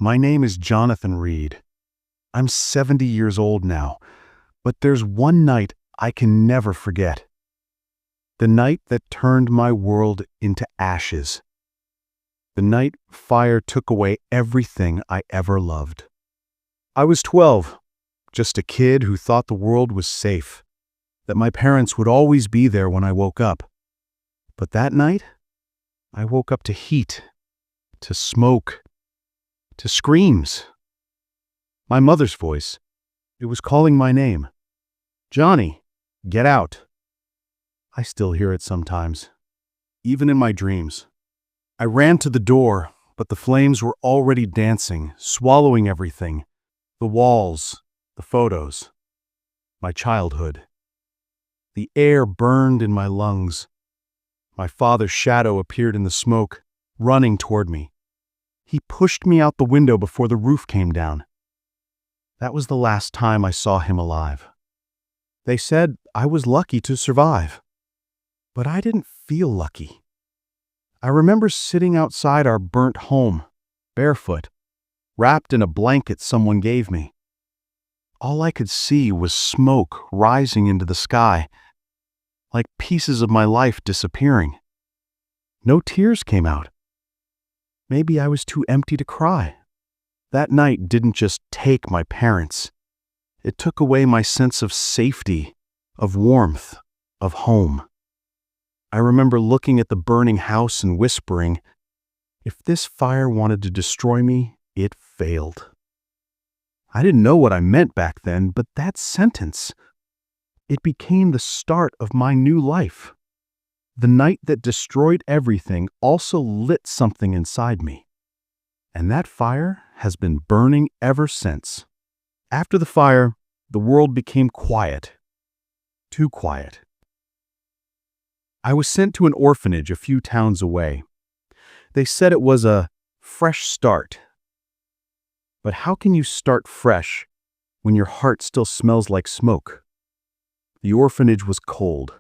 My name is Jonathan Reed. I'm 70 years old now, but there's one night I can never forget. The night that turned my world into ashes. The night fire took away everything I ever loved. I was 12, just a kid who thought the world was safe, that my parents would always be there when I woke up. But that night, I woke up to heat, to smoke, to screams. My mother's voice, it was calling my name. Johnny, get out. I still hear it sometimes, even in my dreams. I ran to the door, but the flames were already dancing, swallowing everything. The walls, the photos, my childhood. The air burned in my lungs. My father's shadow appeared in the smoke, running toward me. He pushed me out the window before the roof came down. That was the last time I saw him alive. They said I was lucky to survive, but I didn't feel lucky. I remember sitting outside our burnt home, barefoot, wrapped in a blanket someone gave me. All I could see was smoke rising into the sky, like pieces of my life disappearing. No tears came out. Maybe I was too empty to cry. That night didn't just take my parents. It took away my sense of safety, of warmth, of home. I remember looking at the burning house and whispering, if this fire wanted to destroy me, it failed. I didn't know what I meant back then, but that sentence, it became the start of my new life. The night that destroyed everything also lit something inside me. And that fire has been burning ever since. After the fire, the world became quiet. Too quiet. I was sent to an orphanage a few towns away. They said it was a fresh start. But how can you start fresh when your heart still smells like smoke? The orphanage was cold.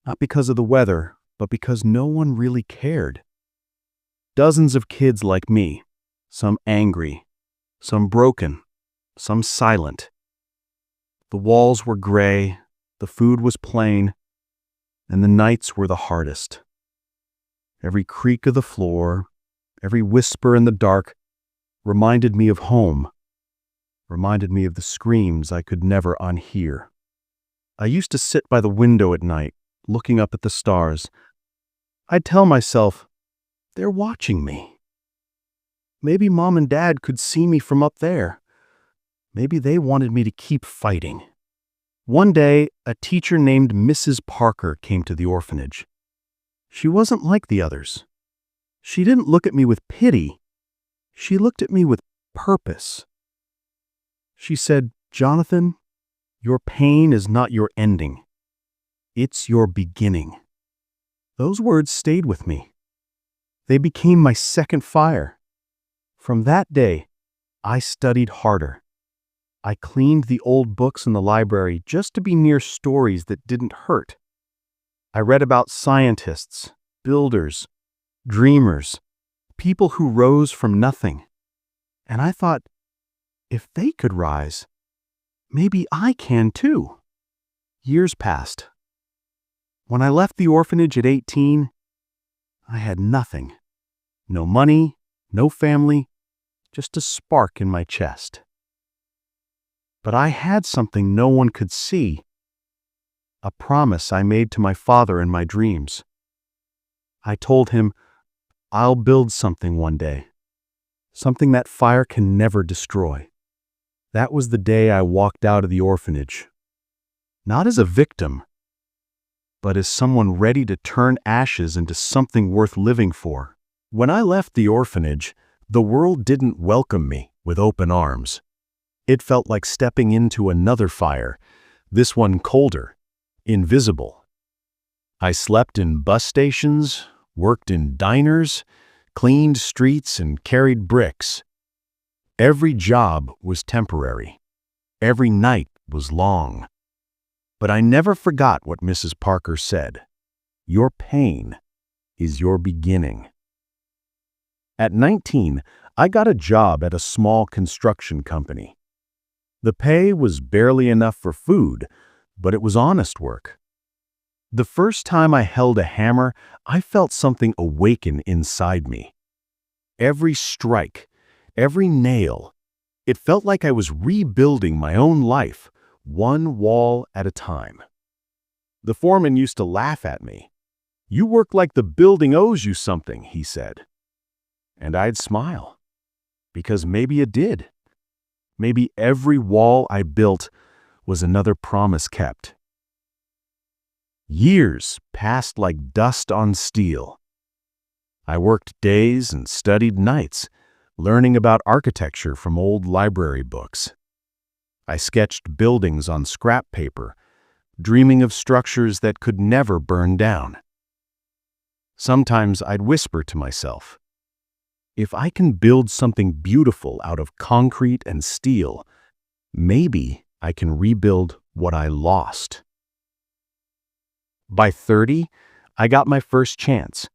Not because of the weather, but because no one really cared. Dozens of kids like me, some angry, some broken, some silent. The walls were gray, the food was plain, and the nights were the hardest. Every creak of the floor, every whisper in the dark reminded me of home, reminded me of the screams I could never unhear. I used to sit by the window at night, looking up at the stars. I'd tell myself, they're watching me. Maybe Mom and Dad could see me from up there. Maybe they wanted me to keep fighting. One day, a teacher named Mrs. Parker came to the orphanage. She wasn't like the others. She didn't look at me with pity. She looked at me with purpose. She said, Jonathan, your pain is not your ending. It's your beginning. Those words stayed with me. They became my second fire. From that day, I studied harder. I cleaned the old books in the library just to be near stories that didn't hurt. I read about scientists, builders, dreamers, people who rose from nothing. And I thought, if they could rise, maybe I can too. Years passed. When I left the orphanage at 18, I had nothing. No money, no family, just a spark in my chest. But I had something no one could see. A promise I made to my father in my dreams. I told him, I'll build something one day. Something that fire can never destroy. That was the day I walked out of the orphanage. Not as a victim, but as someone ready to turn ashes into something worth living for. When I left the orphanage, the world didn't welcome me with open arms. It felt like stepping into another fire, this one colder, invisible. I slept in bus stations, worked in diners, cleaned streets, and carried bricks. Every job was temporary. Every night was long. But I never forgot what Mrs. Parker said. Your pain is your beginning. At 19, I got a job at a small construction company. The pay was barely enough for food, but it was honest work. The first time I held a hammer, I felt something awaken inside me. Every strike, every nail, it felt like I was rebuilding my own life, one wall at a time. The foreman used to laugh at me. "You work like the building owes you something," he said. And I'd smile, because maybe it did. Maybe every wall I built was another promise kept. Years passed like dust on steel. I worked days and studied nights, learning about architecture from old library books. I sketched buildings on scrap paper, dreaming of structures that could never burn down. Sometimes I'd whisper to myself, if I can build something beautiful out of concrete and steel, maybe I can rebuild what I lost. By 30, I got my first chance.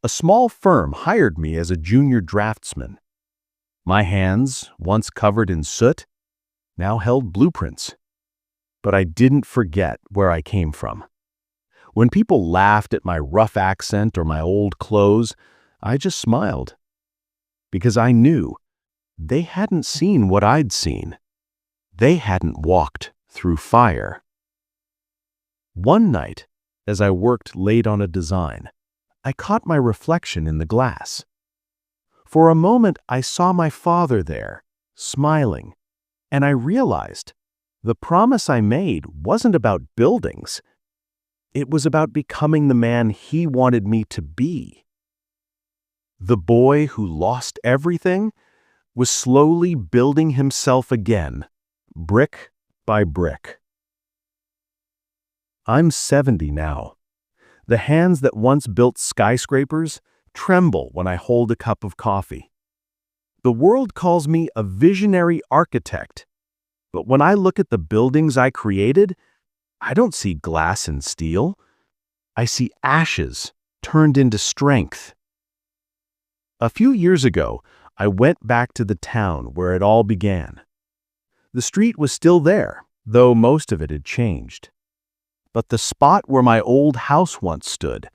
A small firm hired me as a junior draftsman. My hands, once covered in soot, now held blueprints. But I didn't forget where I came from. When people laughed at my rough accent or my old clothes, I just smiled. Because I knew they hadn't seen what I'd seen. They hadn't walked through fire. One night, as I worked late on a design, I caught my reflection in the glass. For a moment, I saw my father there, smiling, and I realized the promise I made wasn't about buildings. It was about becoming the man he wanted me to be. The boy who lost everything was slowly building himself again, brick by brick. I'm 70 now. The hands that once built skyscrapers tremble when I hold a cup of coffee. The world calls me a visionary architect, but when I look at the buildings I created, I don't see glass and steel. I see ashes turned into strength. A few years ago, I went back to the town where it all began. The street was still there, though most of it had changed. But the spot where my old house once stood,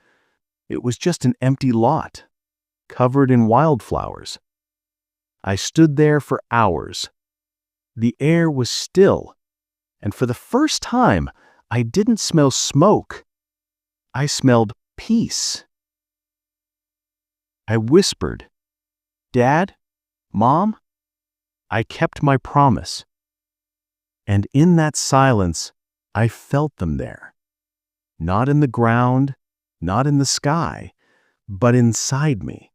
it was just an empty lot, covered in wildflowers. I stood there for hours. The air was still, and for the first time, I didn't smell smoke. I smelled peace. I whispered, "Dad, Mom?" I kept my promise. And in that silence, I felt them there. Not in the ground, not in the sky, but inside me.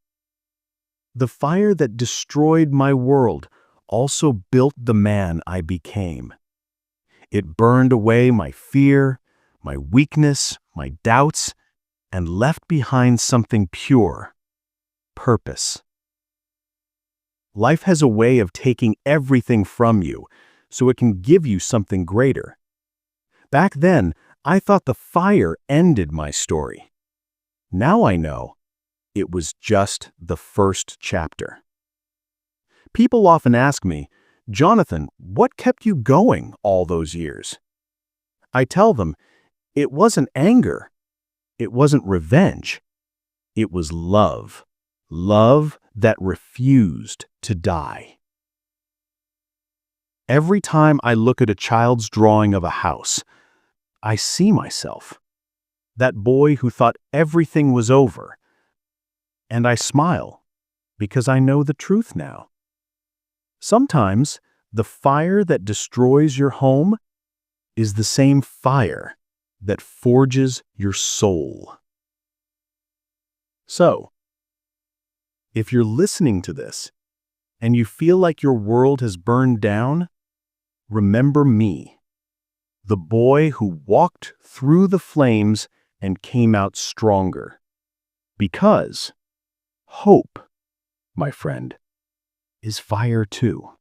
The fire that destroyed my world also built the man I became. It burned away my fear, my weakness, my doubts, and left behind something pure: purpose. Life has a way of taking everything from you so it can give you something greater. Back then, I thought the fire ended my story. Now I know it was just the first chapter. People often ask me, "Jonathan, what kept you going all those years?" I tell them, it wasn't anger. It wasn't revenge. It was love. Love that refused to die. Every time I look at a child's drawing of a house, I see myself, that boy who thought everything was over. And I smile because I know the truth now. Sometimes the fire that destroys your home is the same fire that forges your soul. So, if you're listening to this and you feel like your world has burned down, remember me, the boy who walked through the flames and came out stronger. Because hope, my friend, is fire too.